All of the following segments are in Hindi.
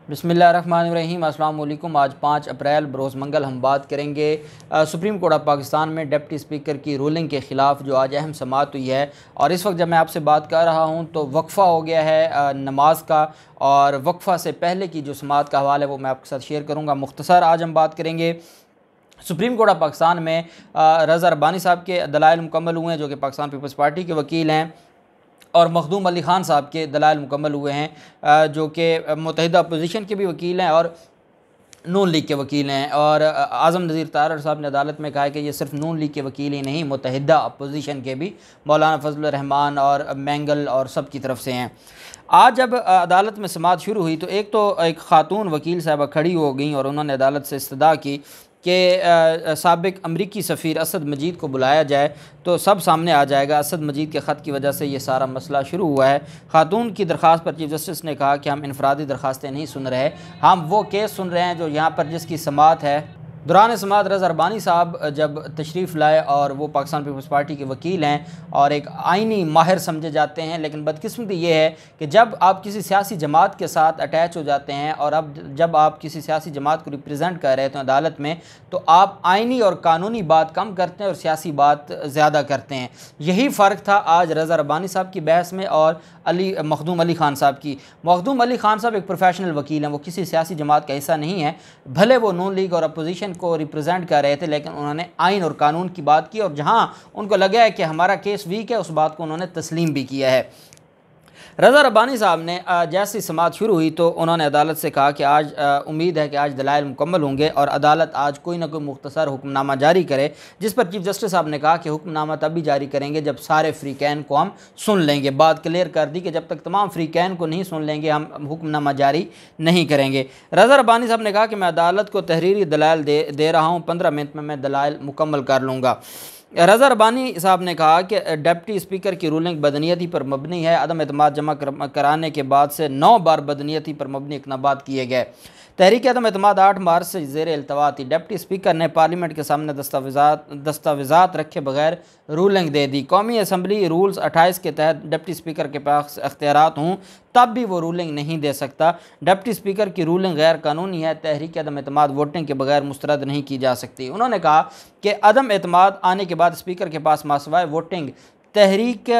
बिस्मिल्लाहिर्रहमानिर्रहीम। अस्सलाम वालेकुम। आज 5 अप्रैल बरोज़ मंगल हम बात करेंगे सुप्रीम कोर्ट ऑफ पाकिस्तान में डिप्टी स्पीकर की रूलिंग के ख़िलाफ़ जो आज अहम समाअत हुई है। और इस वक्त जब मैं आपसे बात कर रहा हूँ तो वक्फ़ा हो गया है नमाज का, और वक्फ़ा से पहले की जो समाअत का हवाला है वो मैं आपके साथ शेयर करूँगा। मुख्तसर आज हम बात करेंगे सुप्रीम कोर्ट ऑफ पाकिस्तान में रज़ा रब्बानी साहब के दलाइल मुकम्मल हुए हैं, जो कि पाकिस्तान पीपल्स पार्टी के वकील हैं, और मखदूम अली ख़ान साहब के दलाइल मुकम्मल हुए हैं, जो कि मुत्तहिदा अपोजिशन के भी वकील हैं और नून लीग के वकील हैं। और आज़म नज़ीर तारड़ साहब ने अदालत में कहा कि ये सिर्फ नून लीग के वकील ही नहीं, मुत्तहिदा अपोजिशन के भी मौलाना फजल रहमान और मैंगल और सब की तरफ से हैं। आज जब अदालत में समाअत शुरू हुई तो एक ख़ातून वकील साहबा खड़ी हो गई और उन्होंने अदालत से इस्तदा की कि साबिक अमरीकी सफ़ीर असद मजीद को बुलाया जाए तो सब सामने आ जाएगा। असद मजीद के ख़त की वजह से ये सारा मसला शुरू हुआ है। ख़ातून की दरख्वास्त पर चीफ जस्टिस ने कहा कि हम इनफरादी दरख्वास्तें नहीं सुन रहे, हम वो केस सुन रहे हैं जो यहाँ पर जिसकी समाअत है। दौरान समाअत रज़ा रब्बानी साहब जब तशरीफ़ लाए, और वो पाकिस्तान पीपल्स पार्टी के वकील हैं और एक आइनी माहिर समझे जाते हैं, लेकिन बदकिस्मती ये है कि जब आप किसी सियासी जमात के साथ अटैच हो जाते हैं और अब जब आप किसी सियासी जमात को रिप्रेजेंट कर रहे थे अदालत में, तो आप आइनी और कानूनी बात कम करते हैं और सियासी बात ज़्यादा करते हैं। यही फ़र्क था आज रज़ा रब्बानी साहब की बहस में और मखदूम अली ख़ान साहब की। मखदूम अली ख़ान साहब एक प्रोफेशनल वकील हैं, वो किसी सियासी जमात का हिस्सा नहीं है। भले वो नून लीग और अपोजिशन को रिप्रेजेंट कर रहे थे, लेकिन उन्होंने आइन और कानून की बात की, और जहां उनको लगा है कि हमारा केस वीक है उस बात को उन्होंने तस्लीम भी किया है। रज़ा रब्बानी साहब ने जैसी समाअत शुरू हुई तो उन्होंने अदालत से कहा कि आज उम्मीद है कि आज दलाइल मुकम्मल होंगे और अदालत आज कोई ना कोई मुख्तसर हुक्मनामा जारी करे, जिस पर चीफ जस्टिस साहब ने कहा कि हुक्मनामा तभी जारी करेंगे जब सारे फ़रीक़ैन को हम सुन लेंगे। बात क्लियर कर दी कि जब तक तमाम फ़रीक़ैन को नहीं सुन लेंगे हम हुक्मनामा जारी नहीं करेंगे। रज़ा रब्बानी साहब ने कहा कि मैं अदालत को तहरीरी दलाइल दे रहा हूँ, 15 मिनट में मैं दलाइल मुकम्मल कर लूँगा। रज़ा रब्बानी साहब ने कहा कि डिप्टी स्पीकर की रूलिंग बदनीयती पर मबनी है। अदम एतमाद जमा कराने के बाद से 9 बार बदनीयती पर मबनी इक़नाबात किए गए। तहरीक अदम एतमाद 8 मार्च से ज़ेर इल्तवा थी। डिप्टी स्पीकर ने पार्लियामेंट के सामने दस्तावेज़ात रखे बगैर रूलिंग दे दी। कौमी असम्बली रूल्स 28 के तहत डिप्टी स्पीकर के पास अख्तियारात हों तब भी वो रूलिंग नहीं दे सकता। डिप्टी स्पीकर की रूलिंग गैर कानूनी है। तहरीक अदम एतमाद वोटिंग के बगैर मुस्तरद नहीं की जा सकती। उन्होंने कहा कि अदम एतमाद आने के बाद स्पीकर के पास मासवाए वोटिंग तहरीक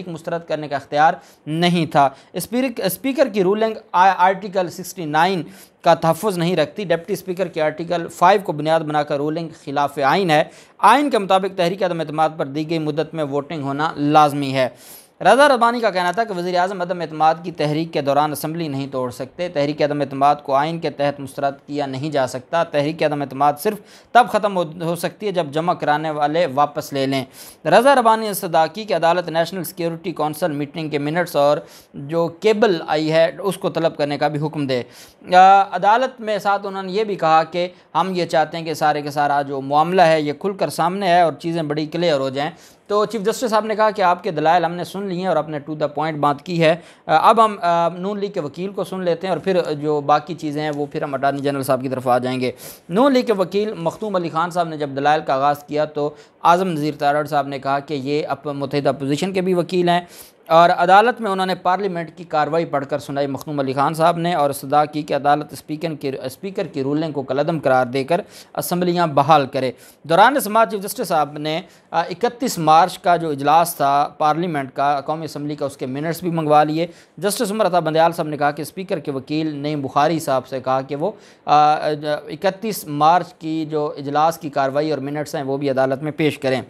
मुस्तरद करने का अख्तियार नहीं था। स्पीकर की रूलिंग आर्टिकल 69 का तहफ़्फ़ुज़ नहीं रखती। डिप्टी स्पीकर के आर्टिकल 5 को बुनियाद बनाकर रूलिंग खिलाफ आइन है। आइन के मुताबिक तहरीक अदम एतमाद पर दी गई मुद्दत में वोटिंग होना लाजमी है। रज़ा रब्बानी का कहना था कि वज़ीर आज़म अदम एतमाद की तहरीक के दौरान असम्बली नहीं तोड़ सकते। तहरीक अदम एतमाद को आइन के तहत मुस्तरद किया नहीं जा सकता। तहरीक अदम एतमाद सिर्फ तब ख़त्म हो सकती है जब जमा कराने वाले वापस ले लें। रज़ा रब्बानी ने सदा की कि अदालत नेशनल सिक्योरिटी कौंसल मीटिंग के मिनट्स और जो केबल आई है उसको तलब करने का भी हुक्म दे। अदालत में साथ उन्होंने ये भी कहा कि हम ये चाहते हैं कि सारे का सारा जो मामला है ये खुलकर सामने है और चीज़ें बड़ी क्लियर हो जाएँ। तो चीफ जस्टिस साहब ने कहा कि आपके दलाइल हमने सुन लिए हैं और अपने टू द पॉइंट बात की है। अब हम नून लीग के वकील को सुन लेते हैं और फिर जो बाकी चीज़ें हैं वो फिर हम अटॉर्नी जनरल साहब की तरफ आ जाएंगे। नून लीग के वकील मखदूम अली ख़ान साहब ने जब दलाइल का आगाज़ किया तो आज़म नज़ीर तारड़ साहब ने कहा कि ये मुत्तहिदा अपोजिशन के भी वकील हैं, और अदालत में उन्होंने पार्लियामेंट की कार्रवाई पढ़कर सुनाई। मखदूम अली ख़ान साहब ने और सदा की कि अदालत स्पीकर की रूलिंग को कलअदम करार देकर असम्बलियाँ बहाल करे। दौरान समाअत चीफ जस्टिस साहब ने 31 मार्च का जो इजलास था पार्लियामेंट का कौमी असम्बली का, उसके मिनट्स भी मंगवा लिए। जस्टिस उमर अता बंदयाल साहब ने कहा कि स्पीकर के वकील नईम बुखारी साहब से कहा कि वो 31 मार्च की जो इजलास की कार्रवाई और मिनट्स हैं वो भी अदालत में पेश करें।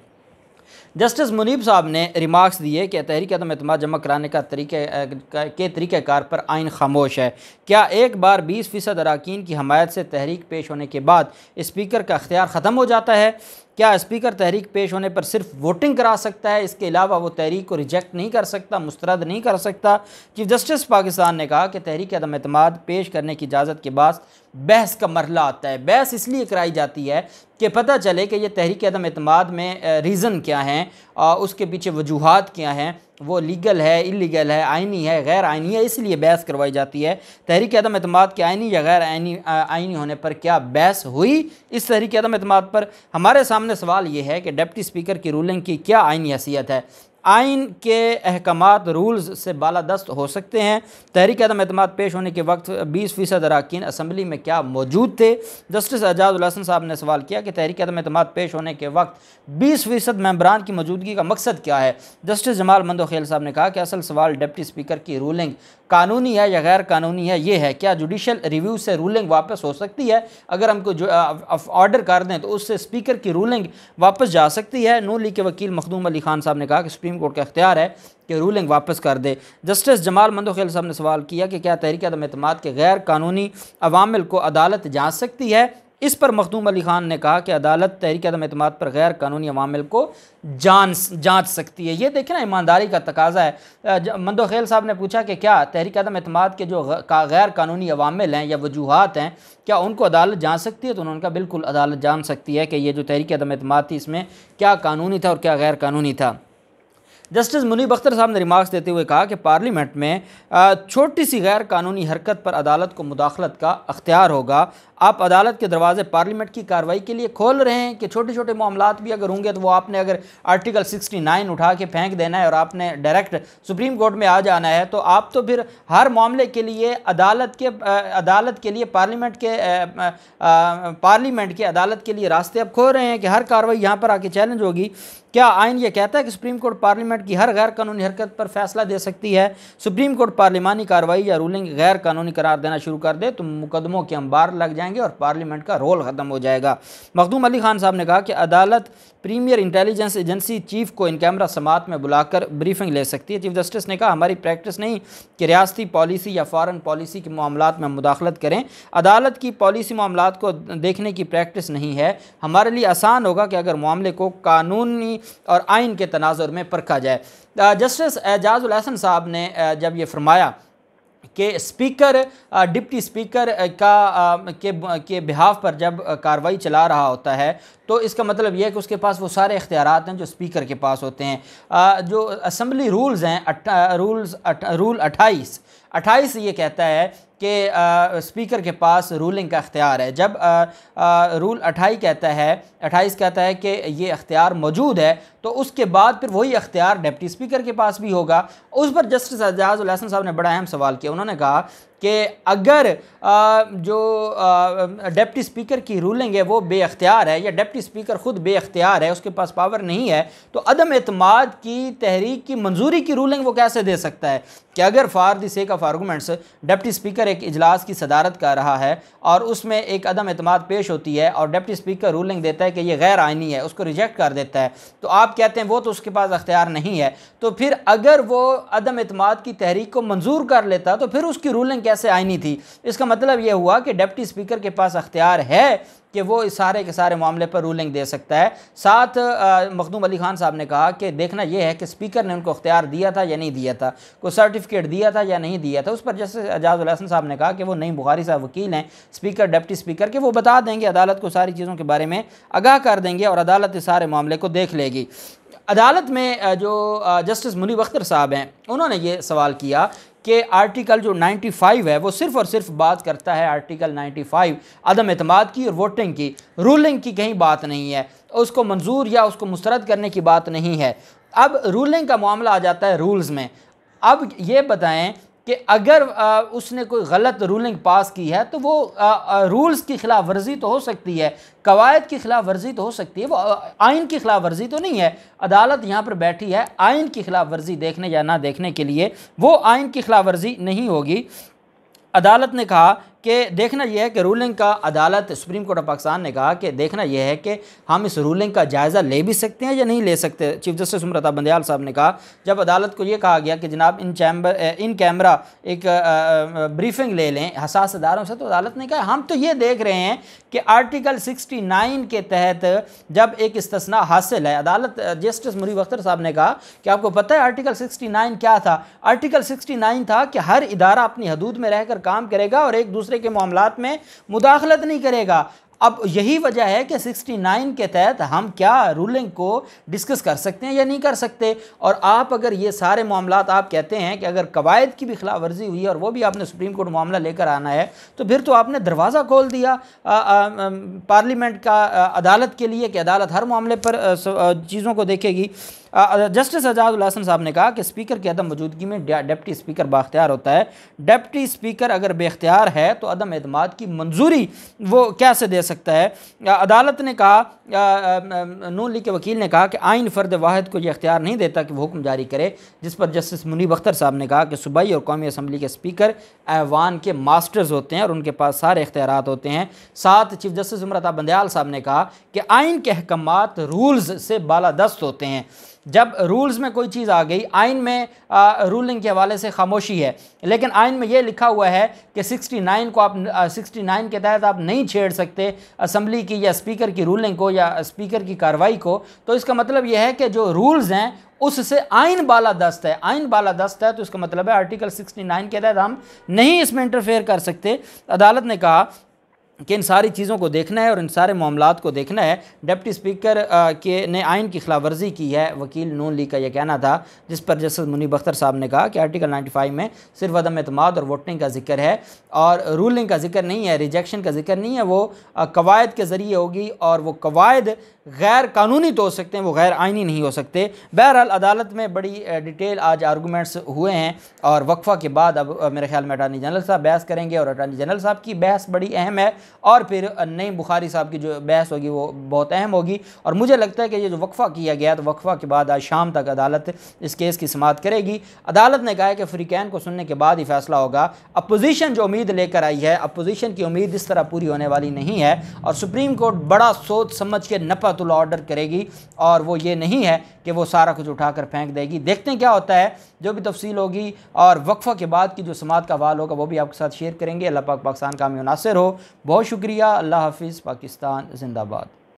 जस्टिस मुनीब साहब ने रिमार्क्स दिए कि तहरीक अदम एतमाद जमा कराने का तरीक़ाकार पर आइन खामोश है। क्या एक बार 20% अरकान की हमायत से तहरीक पेश होने के बाद स्पीकर का अख्तियार ख़त्म हो जाता है? क्या स्पीकर तहरीक पेश होने पर सिर्फ वोटिंग करा सकता है, इसके अलावा वो तहरीक को रिजेक्ट नहीं कर सकता, मुस्तरद नहीं कर सकता? चीफ जस्टिस पाकिस्तान ने कहा कि तहरीक अदम एतमाद पेश करने की इजाज़त के बाद बहस का मरला आता है। बहस इसलिए कराई जाती है कि पता चले कि ये तहरीक अदम एतमाद में रीज़न क्या हैं और उसके पीछे वजूहात क्या हैं, वो लीगल है, इलीगल है, आइनी है, गैर आइनी है, इसलिए बहस करवाई जाती है। तहरीक अदम एतमाद के आइनी या गैर आइनी होने पर क्या बहस हुई? इस तहरीक अदम एतमाद पर हमारे सामने सवाल ये है कि डिप्टी स्पीकर की रूलिंग की क्या आइनी हैसियत है। आइन के अहकामात रूल्स से बालादस्त हो सकते हैं। तहरीक अदम एतमाद पेश होने के वक्त 20% अरकान असम्बली में क्या मौजूद थे? जस्टिस एजाजुल हसन साहब ने सवाल किया कि तहरीक अदम एतमाद पेश होने के वक्त 20% मेंबरान की मौजूदगी का मकसद क्या है? जस्टिस जमाल मंदोखेल साहब ने कहा कि असल सवाल डिप्टी स्पीकर की रूलिंग कानूनी है या गैर कानूनी है, ये है क्या जुडिशल रिव्यू से रूलिंग वापस हो सकती है? अगर हमको जो ऑर्डर कर दें तो उससे स्पीकर की रूलिंग वापस जा सकती है। नून लीग के वकील मखदूम अली खान साहब ने कहा कि सुप्रीम कोर्ट का इख्तियार है कि रूलिंग वापस कर दे। जस्टिस जमाल मंदोखेल साहब ने सवाल किया कि क्या तहरीक अदम एतमाद के गैर कानूनी अवामिल को अदालत जांच सकती है? इस पर मखदूम अली खान ने कहा कि अदालत तहरीक अदम एतमाद पर गैर कानूनी अवामिल को जांच सकती है। ये देखें ना, ईमानदारी का तकाजा है। मंदोखेल साहब ने पूछा कि क्या तहरीक अदम एतमाद के जो गैर कानूनी अवामिल हैं या वजूहात हैं, क्या उनको अदालत जांच सकती है? तो उन्होंने कहा बिल्कुल अदालत जान सकती है कि ये जो तहरीक अदम एतमाद थी इसमें क्या कानूनी था और क्या गैर कानूनी था। जस्टिस मुनीब अख्तर साहब ने रिमार्क्स देते हुए कहा कि पार्लियामेंट में छोटी सी गैर कानूनी हरकत पर अदालत को मुदाखलत का अख्तियार होगा। आप अदालत के दरवाजे पार्लियामेंट की कार्रवाई के लिए खोल रहे हैं कि छोटे छोटे मामलात भी अगर होंगे तो वो आपने अगर आर्टिकल 69 उठा के फेंक देना है और आपने डायरेक्ट सुप्रीम कोर्ट में आ जाना है, तो आप तो फिर हर मामले के लिए अदालत के लिए पार्लियामेंट के अदालत के लिए रास्ते अब खोल रहे हैं कि हर कार्रवाई यहाँ पर आके चैलेंज होगी। क्या आइन ये कहता है कि सुप्रीम कोर्ट पार्लियामेंट की हर गैर कानूनी हरकत पर फैसला दे सकती है? सुप्रीम कोर्ट पार्लिमानी कार्रवाई या रूलिंग गैर कानूनी करार देना शुरू कर दे तो मुकदमों के अंबार लग जाएंगे और पार्लियामेंट का रोल ख़त्म हो जाएगा। मखदूम अली खान साहब ने कहा कि अदालत प्रीमियर इंटेलिजेंस एजेंसी चीफ को इन कैमरा समात में बुलाकर ब्रीफिंग ले सकती है। चीफ जस्टिस ने कहा हमारी प्रैक्टिस नहीं कि रियासती पॉलिसी या फॉरेन पॉलिसी के मामलात में मुदाखलत करें। अदालत की पॉलिसी मामलात को देखने की प्रैक्टिस नहीं है। हमारे लिए आसान होगा कि अगर मामले को कानूनी और आइन के तनाजुर में परखा जाए। जस्टिस एजाजुल हसन साहब ने जब ये फरमाया कि स्पीकर डिप्टी स्पीकर के बिहाफ पर जब कार्रवाई चला रहा होता है तो इसका मतलब यह है कि उसके पास वो सारे इख्तियारात हैं जो स्पीकर के पास होते हैं। जो असम्बली रूल्स हैं, रूल 28 ये कहता है कि स्पीकर के पास रूलिंग का इख्तियार है। जब रूल 28 कहता है कि ये इख्तियार मौजूद है तो उसके बाद फिर वही इख्तियार डिप्टी स्पीकर के पास भी होगा। उस पर जस्टिस एजाजुल हसन साहब ने बड़ा अहम सवाल किया। उन्होंने कहा कि अगर जो डिप्टी स्पीकर की रूलिंग है वो बेअख्तियार है या डिप्टी स्पीकर ख़ुद बेअख्तियार है, उसके पास पावर नहीं है, तो अदम एतमाद की तहरीक की मंजूरी की रूलिंग वो कैसे दे सकता है? कि अगर for the sake of arguments deputy speaker एक इजलास की सदारत कर रहा है और उसमें एक अदम एतमाद पेश होती है और डिप्टी स्पीकर रूलिंग देता है कि ये गैर आइनी है, उसको रिजेक्ट कर देता है, तो आप कहते हैं वो तो उसके पास अख्तियार नहीं है। तो फिर अगर वो अदम एतमाद की तहरीक को मंजूर कर लेता तो फिर उसकी रूलिंग कैसे आइनी थी? इसका मतलब यह हुआ कि डिप्टी स्पीकर के पास अख्तियार है कि वो इस सारे के सारे मामले पर रूलिंग दे सकता है। साथ मखदूम अली खान साहब ने कहा कि देखना यह है कि स्पीकर ने उनको अख्तियार दिया था या नहीं दिया था, कोई सर्टिफिकेट दिया था या नहीं दिया था। उस पर जस्टिस एजाजुल हसन साहब ने कहा कि वो नईम बुखारी साहब वकील हैं स्पीकर डिप्टी स्पीकर के, वो बता देंगे अदालत को, सारी चीज़ों के बारे में आगाह कर देंगे और अदालत इस सारे मामले को देख लेगी। अदालत में जो जस्टिस मुनीब अख्तर साहब हैं उन्होंने ये सवाल किया कि आर्टिकल जो 95 है वो सिर्फ़ और सिर्फ बात करता है आर्टिकल 95 अदम एतमाद की और वोटिंग की, रूलिंग की कहीं बात नहीं है, उसको मंजूर या उसको मुस्तरद करने की बात नहीं है। अब रूलिंग का मामला आ जाता है रूल्स में। अब ये बताएं कि अगर उसने कोई गलत रूलिंग पास की है तो वो रूल्स की खिलाफ वर्जी तो हो सकती है, कवायद की खिलाफ वर्जी तो हो सकती है, वो आइन की खिलाफ वर्जी तो नहीं है। अदालत यहाँ पर बैठी है आइन की खिलाफ वर्जी देखने या ना देखने के लिए, वो आइन की खिलाफ वर्जी नहीं होगी। अदालत ने कहा कि देखना यह है कि रूलिंग का, अदालत सुप्रीम कोर्ट ऑफ पाकिस्तान ने कहा कि देखना यह है कि हम इस रूलिंग का जायज़ा ले भी सकते हैं या नहीं ले सकते। चीफ जस्टिस उमर अता बंदयाल साहब ने कहा, जब अदालत को यह कहा गया कि जनाब इन कैमरा एक ब्रीफिंग ले लें हसास अदारों से, तो अदालत ने कहा हम तो ये देख रहे हैं कि आर्टिकल 69 के तहत जब एक इस्तिस्ना हासिल है। अदालत जस्टिस मुनीब अख्तर साहब ने कहा कि आपको पता है आर्टिकल 69 क्या था? आर्टिकल 69 था कि हर इदारा अपनी हदूद में रहकर काम करेगा और एक दूसरे के मामलात में मुदाखलत नहीं करेगा। अब यही वजह है कि 69 के तहत हम क्या रूलिंग को डिस्कस कर सकते हैं या नहीं कर सकते। और आप अगर ये सारे मामलात आप कहते हैं कि अगर कवायद की भी खिलाफ वर्जी हुई है और वो भी आपने सुप्रीम कोर्ट मामला लेकर आना है, तो फिर तो आपने दरवाज़ा खोल दिया पार्लियामेंट का अदालत के लिए कि अदालत हर मामले पर चीज़ों को देखेगी। जस्टिस एजाजुल हसन साहब ने कहा कि स्पीकर की अदम मौजूदगी में डिप्टी स्पीकर बाख्तियार होता है। डिप्टी स्पीकर अगर बेख्तियार है तो अदम एतमाद की मंजूरी वो कैसे दे सकता है। अदालत ने कहा, नून लीग के वकील ने कहा कि आइन फ़र्द वाहिद को यह इख्तियार नहीं देता कि वो हुक्म जारी करे, जिस पर जस्टिस मुनीब अख्तर साहब ने कहा कि सूबाई और कौमी असम्बली के स्पीकर ऐवान के मास्टर्स होते हैं और उनके पास सारे इख्तियारात होते हैं। साथ चीफ जस्टिस उमर बंदयाल साहब ने कहा कि आइन के अहकामात रूल्स से बालादस्त होते हैं। जब रूल्स में कोई चीज़ आ गई, आइन में रूलिंग के हवाले से खामोशी है, लेकिन आइन में यह लिखा हुआ है कि 69 को आप 69 के तहत आप नहीं छेड़ सकते असम्बली की या स्पीकर की रूलिंग को या स्पीकर की कार्रवाई को। तो इसका मतलब यह है कि जो रूल्स हैं उससे आइन बालादस्त है। आइन बालादस्त है तो इसका मतलब है आर्टिकल 69 के तहत हम नहीं इसमें इंटरफेयर कर सकते। अदालत ने कहा कि इन सारी चीज़ों को देखना है और इन सारे मामलात को देखना है। डिप्टी स्पीकर के ने आइन की खिलाफ वर्जी की है, वकील नून लीग का यह कहना था, जिस पर जस्टिस मुनीब अख्तर साहब ने कहा कि आर्टिकल 95 में सिर्फ अदम एतमाद और वोटिंग का जिक्र है और रूलिंग का जिक्र नहीं है, रिजेक्शन का जिक्र नहीं है। वो कवायद के ज़रिए होगी और वो कवायद गैर कानूनी तो हो सकते हैं, वो गैर आइनी नहीं हो सकते। बहरहाल अदालत में बड़ी डिटेल आज आर्गूमेंट्स हुए हैं और वक्फा के बाद अब मेरे ख्याल में अटॉर्नी जनरल साहब बहस करेंगे और अटॉर्नी जनरल साहब की बहस बड़ी अहम है और फिर नईम बुखारी साहब की जो बहस होगी वो बहुत अहम होगी। और मुझे लगता है कि ये जो वक्फा किया गया तो वक्फा के बाद आज शाम तक अदालत इस केस की समाअत करेगी। अदालत ने कहा है कि फ्रीकैन को सुनने के बाद ही फैसला होगा। अपोजिशन जो उम्मीद लेकर आई है, अपोजिशन की उम्मीद इस तरह पूरी होने वाली नहीं है और सुप्रीम कोर्ट बड़ा सोच समझ के नपतुल ऑर्डर करेगी और वो ये नहीं है कि वो सारा कुछ उठाकर फेंक देगी। देखते हैं क्या होता है, जो भी तफसील होगी और वक्फा के बाद की जो समाअत का हवाल होगा वो भी आपके साथ शेयर करेंगे। अल्लाह पाक पाकिस्तान का में नासिर हो। बहुत शुक्रिया। अल्लाह हाफिज़। पाकिस्तान जिंदाबाद।